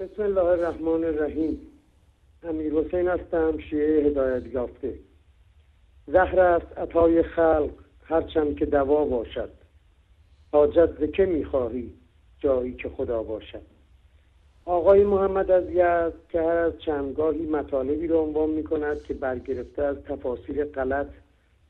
بسم الله الرحمن الرحیم. امیر حسین هستم، شیعه هدایت یافته. زهر است عطای خلق هرچند که دوا باشد، حاجت ز که می‌خواهی جایی که خدا باشد. آقای محمد از یزد که هر از چندگاهی مطالبی را عنوان می‌کند که برگرفته از تفاسیر غلط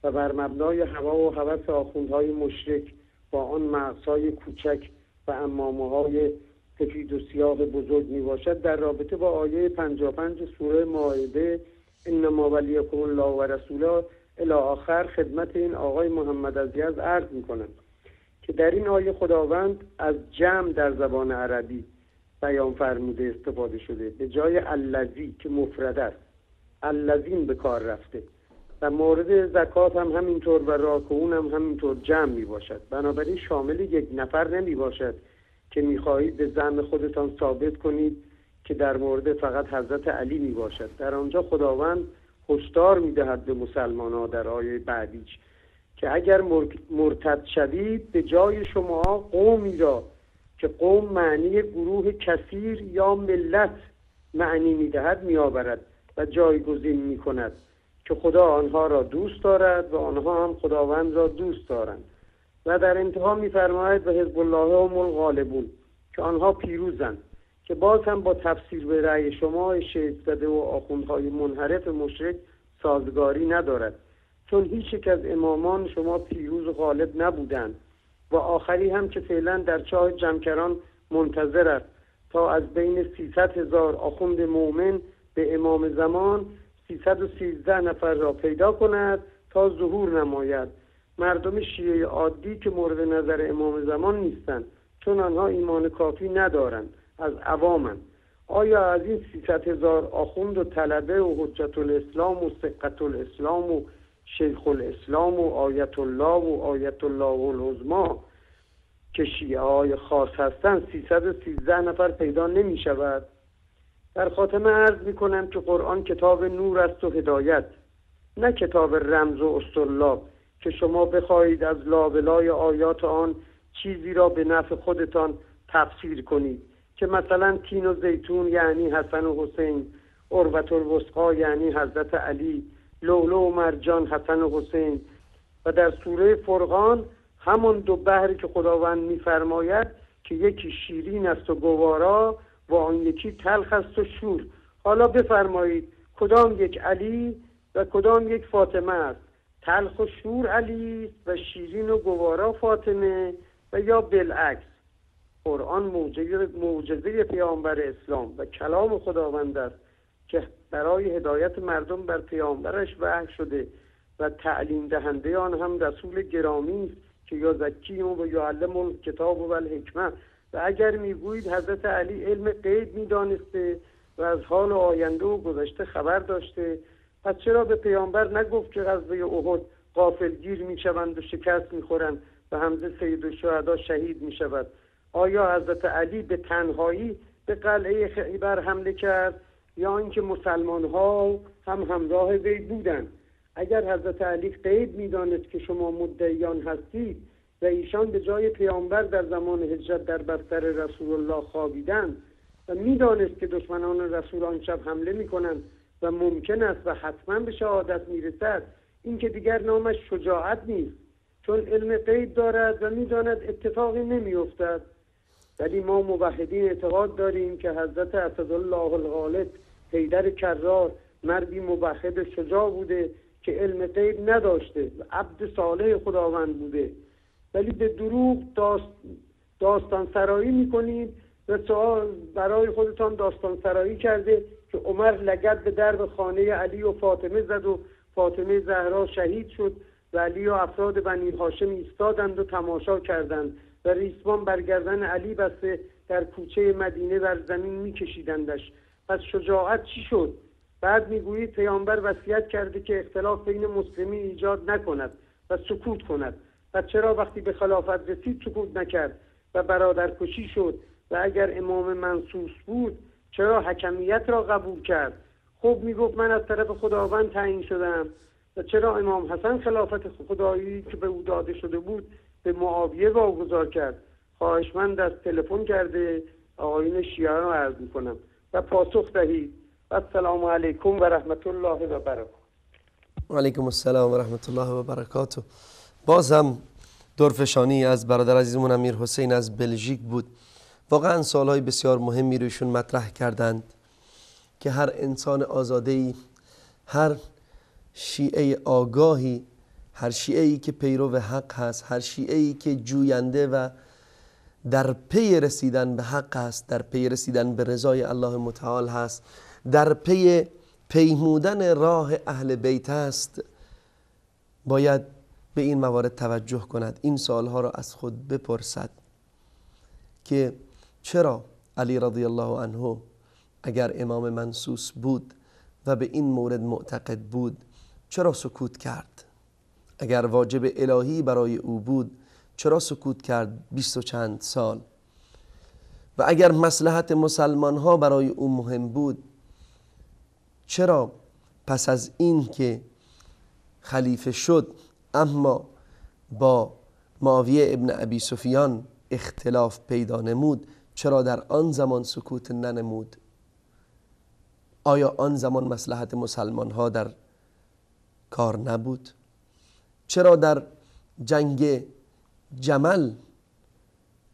و بر مبنای هوا و هوس آخوندهای مشرک با آن مغزهای کوچک و عمامه‌های سفید و سیاه بزرگ می باشد، در رابطه با آیه 55 سوره مائده انما ولیکم الله و رسوله الی آخر خدمت این آقای محمد از یزد عرض می کنم که در این آیه خداوند از جمع در زبان عربی بیان فرموده استفاده شده، به جای الذی که مفرد است الذین به کار رفته و مورد زکات هم همینطور و راکعون هم همینطور جمع می باشد. بنابراین شامل یک نفر نمی باشد که می‌خواهید به زعم خودتان ثابت کنید که در مورد فقط حضرت علی می باشد. در آنجا خداوند هشدار می‌دهد به مسلمان‌ها در آیه بعدیش که اگر مرتد شوید به جای شما قومی را که قوم معنی گروه کثیر یا ملت معنی می‌دهد می‌آورد و جایگزین می‌کند که خدا آنها را دوست دارد و آنها هم خداوند را دوست دارند. و در انتها می‌فرماید و حزب الله هم الغالبون که آنها پیروزند، که باز هم با تفسیر به رأی شما شیعه زده و آخوندهای منحرف مشرک سازگاری ندارد، چون هیچ یک از امامان شما پیروز و غالب نبودند و آخری هم که فعلا در چاه جمکران منتظر است تا از بین 300,000 آخوند مؤمن به امام زمان 313 نفر را پیدا کند تا ظهور نماید. مردم شیعه عادی که مورد نظر امام زمان نیستند، چون آنها ایمان کافی ندارند، از عوامند. آیا از این 300,000 آخوند و طلبه و حجت الاسلام و ثقة الاسلام و شیخ الاسلام و آیت الله و آیت الله العظما که شیعه های خاص هستند 313 نفر پیدا نمی شود؟ در خاتمه عرض می کنم که قرآن کتاب نور است و هدایت، نه کتاب رمز و اسطرلاب که شما بخواهید از لابلای آیات آن چیزی را به نفع خودتان تفسیر کنید که مثلا تین و زیتون یعنی حسن و حسین، عروة الوثقی یعنی حضرت علی، لؤلؤ و مرجان حسن و حسین. و در سوره فرقان همون دو بحری که خداوند می‌فرماید که یکی شیرین است و گوارا و آن یکی تلخ است و شور. حالا بفرمایید کدام یک علی و کدام یک فاطمه است؟ تلخ و شور علی و شیرین و گوارا فاطمه، و یا بالعکس؟ قرآن معجزه پیامبر اسلام و کلام خداوند است که برای هدایت مردم بر پیامبرش وحی شده و تعلیم دهنده آن هم رسول گرامی است که یا زکیهم و یعلمهم الکتاب و الحکمه. و اگر میگویید حضرت علی علم غیب میدانسته و از حال آینده و گذشته خبر داشته، پس چرا به پیامبر نگفت که غزوه احد غافلگیر میشوند و شکست میخورند و حمزه سید الشهدا شهید میشود؟ آیا حضرت علی به تنهایی به قلعه خیبر حمله کرد یا اینکه مسلمان‌ها هم همراه وی بودند؟ اگر حضرت علی غیب میدانست که شما مدعیان هستید و ایشان به جای پیامبر در زمان هجرت در بستر رسول الله خوابیدند و میدانست که دشمنان رسول آن شب حمله میکنند و ممکن است و حتما به شهادت میرسد، این که دیگر نامش شجاعت نیست، چون علم غیب دارد و میداند اتفاقی نمیافتد. ولی ما موحدین اعتقاد داریم که حضرت اسدالله الغالب حیدر کرار مردی موحد شجاع بوده که علم غیب نداشته و عبد صالح خداوند بوده، ولی به دروغ داستان سرایی میکنید و برای خودتان داستان سرایی کرده که عمر لگد به درب خانه علی و فاطمه زد و فاطمه زهرا شهید شد و علی و افراد بنی هاشم ایستادند و تماشا کردند و ریسمان بر گردن علی بسته در کوچه مدینه بر زمین میکشیدندش. پس شجاعت چی شد؟ بعد میگویید پیامبر وصیت کرده که اختلاف بین مسلمین ایجاد نکند و سکوت کند. و چرا وقتی به خلافت رسید سکوت نکرد و برادرکشی شد؟ و اگر امام منصوص بود چرا حکمیت را قبول کرد؟ خب میگفت من از طرف خداوند تعیین شدم. و چرا امام حسن خلافت خدایی که به او داده شده بود به معاویه واگذار کرد؟ خواهشمند از تلفن کرده آقایون شیعه رو عرض میکنم و پاسخ دهید. السلام علیکم و رحمت الله و برکاته. و علیکم السلام و رحمت الله و برکاته. باز هم دورفشانی از برادر عزیزمون امیر حسین از بلژیک بود. واقعا سوالهای بسیار مهمی روشون مطرح کردند که هر انسان آزاده‌ای، هر شیعه آگاهی، هر شیعه‌ای که پیرو حق هست، هر شیعه‌ای که جوینده و در پی رسیدن به حق هست، در پی رسیدن به رضای الله متعال هست، در پی پیمودن راه اهل بیت است، باید به این موارد توجه کند. این سوالها را از خود بپرسد که چرا علی رضی الله عنه اگر امام منصوص بود و به این مورد معتقد بود چرا سکوت کرد؟ اگر واجب الهی برای او بود چرا سکوت کرد 20 و چند سال؟ و اگر مصلحت مسلمان ها برای او مهم بود چرا پس از این که خلیفه شد اما با معاویه ابن ابی سفیان اختلاف پیدا نمود چرا در آن زمان سکوت ننمود؟ آیا آن زمان مصلحت مسلمان ها در کار نبود؟ چرا در جنگ جمل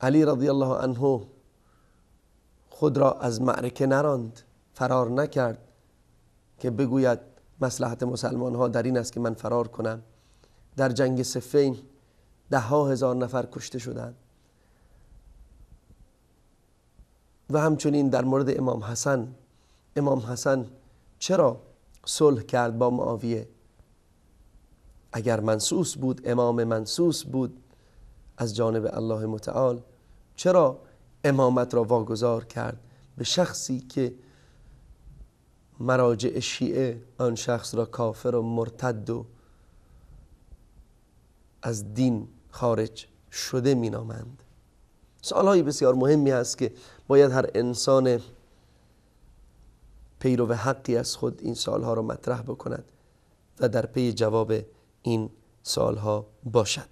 علی رضی الله عنه خود را از معرکه نراند، فرار نکرد که بگوید مصلحت مسلمان ها در این است که من فرار کنم؟ در جنگ صفین 10,000 نفر کشته شدند. و همچنین در مورد امام حسن چرا صلح کرد با معاویه؟ اگر منصوص بود، امام منصوص بود از جانب الله متعال، چرا امامت را واگذار کرد به شخصی که مراجع شیعه آن شخص را کافر و مرتد و از دین خارج شده می نامند؟ سوالهای بسیار مهمی هست که باید هر انسان پیرو حقی از خود این سوالها را مطرح بکند و در پی جواب این سوالها باشد.